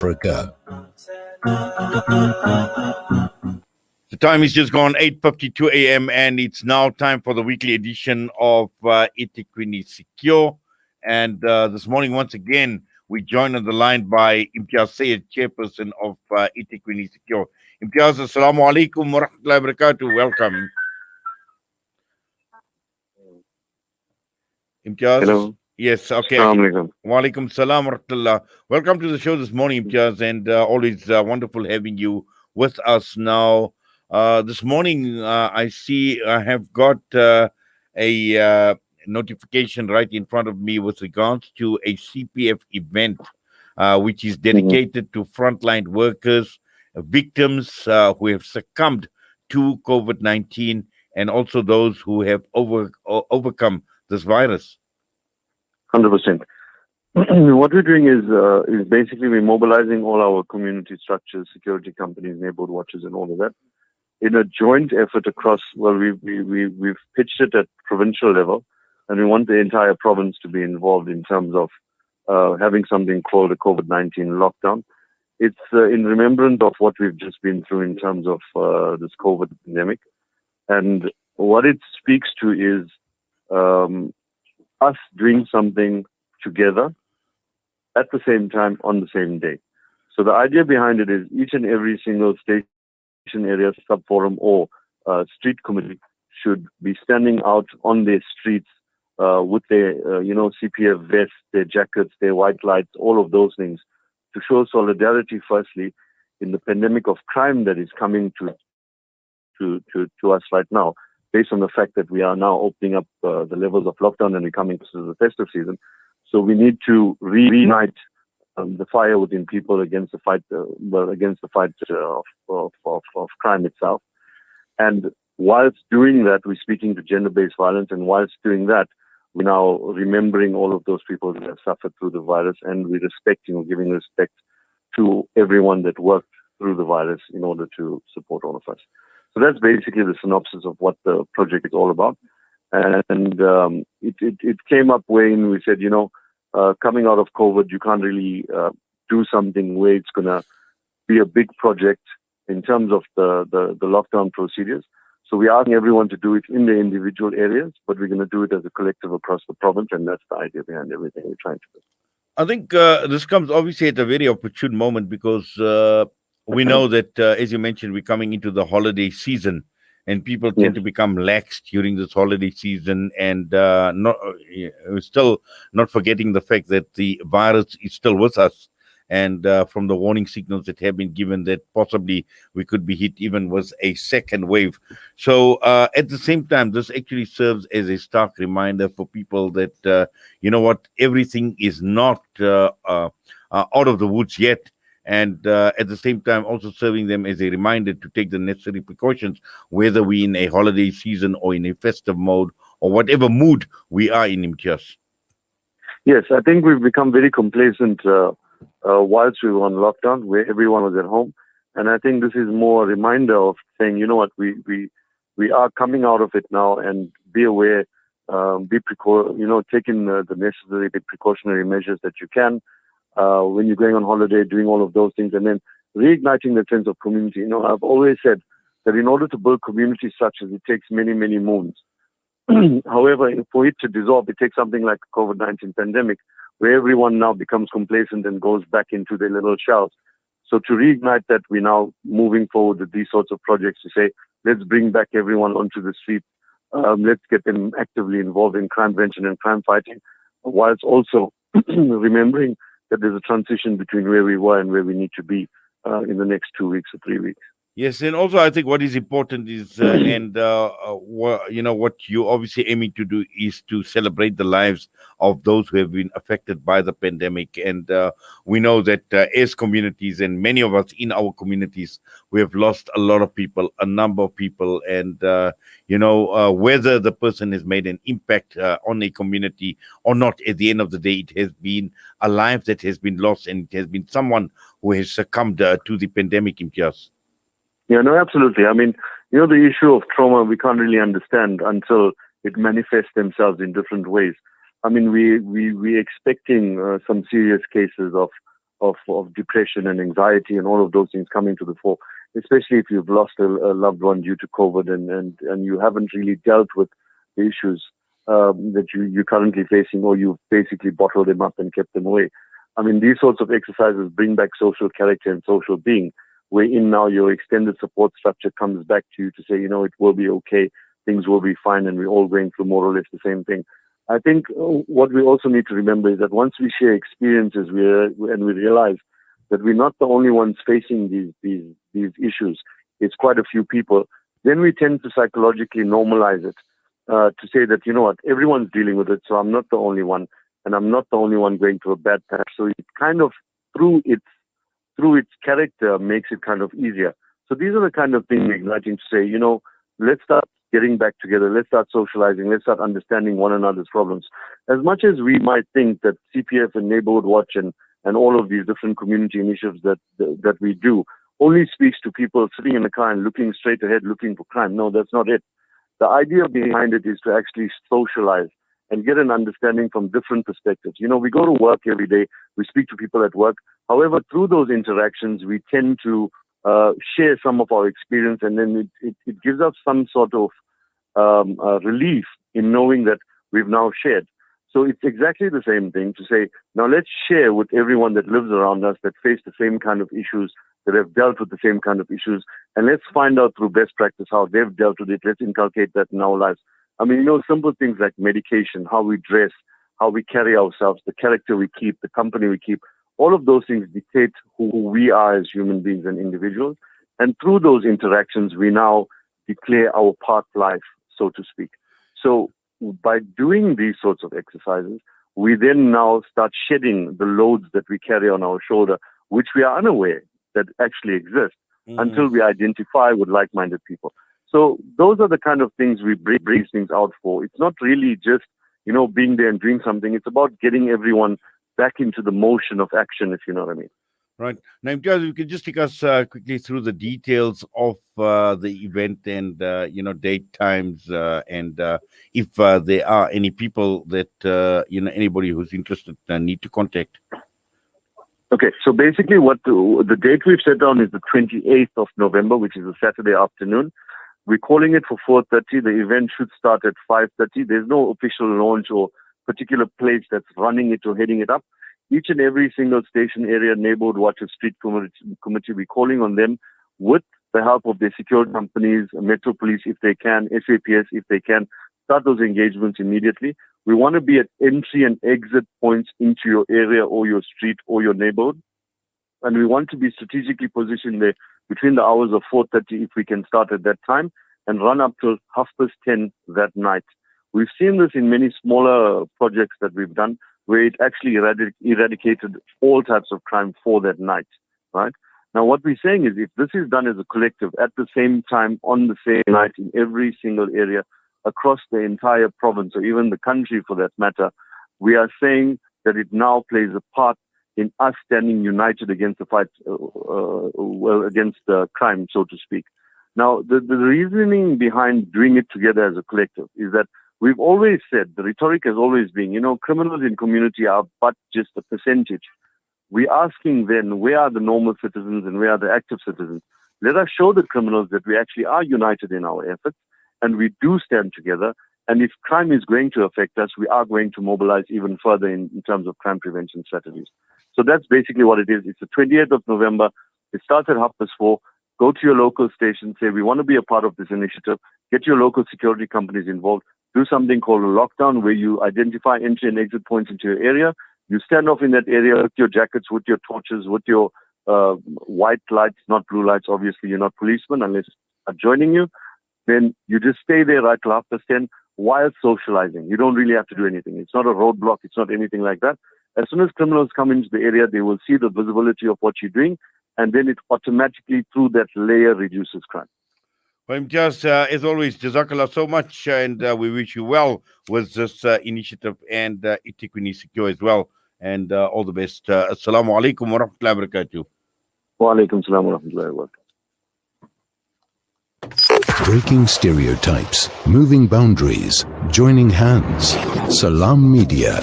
Africa. The time is just gone 8:52 a.m. and it's now time for the weekly edition of eThekwini Secure. And this morning, once again, we joined on the line by Imtiaaz Sayed, chairperson of eThekwini Secure. Imtiaaz, assalamu alaikum wa rahmatullahi wa barakatuh. Welcome. Imtiaaz? Hello. Yes, okay. Assalamu Wa alaikum salam wa rahmatullah. Welcome to the show this morning, Imtiaaz, and always wonderful having you with us now. This morning, I see I have got a notification right in front of me with regards to a CPF event, which is dedicated to frontline workers, victims who have succumbed to COVID-19, and also those who have overcome this virus. 100%. What we're doing is basically we're mobilizing all our community structures, security companies, neighborhood watches, and all of that in a joint effort across. Well, we've pitched it at provincial level, and we want the entire province to be involved in terms of having something called a COVID-19 lockdown. It's in remembrance of what we've just been through in terms of this COVID pandemic, and what it speaks to is us doing something together at the same time on the same day. So the idea behind it is each and every single station area, sub-forum or street committee should be standing out on their streets with their, CPF vests, their jackets, their white lights, all of those things to show solidarity, firstly, in the pandemic of crime that is coming to us right now, based on the fact that we are now opening up the levels of lockdown and we're coming to the festive season. So we need to reignite the fire within people against the fight, of crime itself. And whilst doing that, we're speaking to gender-based violence, and whilst doing that, we're now remembering all of those people that have suffered through the virus, and we're respecting or giving respect to everyone that worked through the virus in order to support all of us. So that's basically the synopsis of what the project is all about. And it came up when we said, coming out of COVID, you can't really do something where it's going to be a big project in terms of the lockdown procedures. So we're asking everyone to do it in the individual areas, but we're going to do it as a collective across the province, and that's the idea behind everything we're trying to do. I think this comes obviously at a very opportune moment because we know that, as you mentioned, we're coming into the holiday season, and people tend to become lax during this holiday season, and still not forgetting the fact that the virus is still with us, and from the warning signals that have been given that possibly we could be hit even with a second wave. So at the same time, this actually serves as a stark reminder for people that, everything is not out of the woods yet. And at the same time, also serving them as a reminder to take the necessary precautions, whether we're in a holiday season or in a festive mode or whatever mood we are in, Imtiaaz. Yes, I think we've become very complacent whilst we were on lockdown, where everyone was at home. And I think this is more a reminder of saying, you know what, we are coming out of it now, and be aware, taking the necessary precautionary measures that you can. When you're going on holiday, doing all of those things, and then reigniting the sense of community. I've always said that in order to build community structures, it takes many, many moons. However, for it to dissolve, it takes something like a COVID-19 pandemic, where everyone now becomes complacent and goes back into their little shells. So to reignite that, we're now moving forward with these sorts of projects to say, let's bring back everyone onto the streets. Let's get them actively involved in crime prevention and crime fighting, whilst also remembering that there's a transition between where we were and where we need to be in the next 2 weeks or 3 weeks. Yes, and also I think what is important is, what you're obviously aiming to do is to celebrate the lives of those who have been affected by the pandemic. And we know that as communities, and many of us in our communities, we have lost a lot of people, a number of people. And, whether the person has made an impact on a community or not, at the end of the day, it has been a life that has been lost, and it has been someone who has succumbed to the pandemic, Imtiaaz. Yeah, no, absolutely. I mean, the issue of trauma, we can't really understand until it manifests themselves in different ways. I mean, we're expecting some serious cases of of depression and anxiety and all of those things coming to the fore, especially if you've lost a loved one due to COVID and you haven't really dealt with the issues that you're currently facing, or you've basically bottled them up and kept them away. I mean, these sorts of exercises bring back social character and social being, wherein now your extended support structure comes back to you to say, it will be okay, things will be fine, and we're all going through more or less the same thing. I think what we also need to remember is that once we share experiences and we realize that we're not the only ones facing these issues, it's quite a few people, then we tend to psychologically normalize it, to say that, everyone's dealing with it, so I'm not the only one, and I'm not the only one going through a bad patch. So it kind of, through its character, makes it kind of easier. So these are the kind of things igniting to say, let's start getting back together, let's start socializing, let's start understanding one another's problems. As much as we might think that CPF and Neighborhood Watch and all of these different community initiatives that we do only speaks to people sitting in the car and looking straight ahead, looking for crime. No, that's not it. The idea behind it is to actually socialize and get an understanding from different perspectives. We go to work every day, we speak to people at work. However, through those interactions, we tend to share some of our experience, and then it gives us some sort of relief in knowing that we've now shared. So it's exactly the same thing to say, now let's share with everyone that lives around us, that face the same kind of issues, that have dealt with the same kind of issues, and let's find out through best practice how they've dealt with it. Let's inculcate that in our lives. I mean, simple things like medication, how we dress, how we carry ourselves, the character we keep, the company we keep, all of those things dictate who we are as human beings and individuals. And through those interactions, we now declare our path life, so to speak. So by doing these sorts of exercises, we then now start shedding the loads that we carry on our shoulder, which we are unaware that actually exist, until we identify with like-minded people. So those are the kind of things we bring things out for. It's not really just, being there and doing something. It's about getting everyone back into the motion of action, if you know what I mean. Right. Now, Imtiaaz, you can just take us quickly through the details of the event and, date, times, and if there are any people that, anybody who's interested need to contact. Okay, so basically the date we've set down is the 28th of November, which is a Saturday afternoon. We're calling it for 4:30. The event should start at 5:30. There's no official launch or particular place that's running it or heading it up. Each and every single station area, neighborhood watch, street committee, we're calling on them with the help of their security companies, Metro Police if they can, SAPS if they can, start those engagements immediately. We want to be at entry and exit points into your area or your street or your neighborhood. And we want to be strategically positioned there between the hours of 4:30 if we can start at that time and run up till 10:30 that night. We've seen this in many smaller projects that we've done where it actually eradicated all types of crime for that night, right? Now, what we're saying is if this is done as a collective at the same time, on the same night, in every single area across the entire province or even the country for that matter, we are saying that it now plays a part in us standing united against the fight, against crime, so to speak. Now, the reasoning behind doing it together as a collective is that we've always said, the rhetoric has always been, criminals in community are but just a percentage. We're asking then, where are the normal citizens and where are the active citizens? Let us show the criminals that we actually are united in our efforts and we do stand together. And if crime is going to affect us, we are going to mobilize even further in terms of crime prevention strategies. So that's basically what it is. It's the 28th of November. It starts at 4:30. Go to your local station, say, we want to be a part of this initiative. Get your local security companies involved. Do something called a lockdown where you identify entry and exit points into your area. You stand off in that area with your jackets, with your torches, with your white lights, not blue lights. Obviously, you're not policemen unless are joining you. Then you just stay there right till 10:30 while socializing. You don't really have to do anything. It's not a roadblock. It's not anything like that. As soon as criminals come into the area, they will see the visibility of what you're doing, and then it automatically, through that layer, reduces crime. Well, Imtiaaz, as always, Jazakallah so much, and we wish you well with this initiative and eThekwini Secure as well, and all the best. Assalamu alaikum wa rahmatullahi wa barakatuh. Wa alaikum salam wa rahmatullahi wa barakatuh. Breaking stereotypes, moving boundaries, joining hands. Salam Media.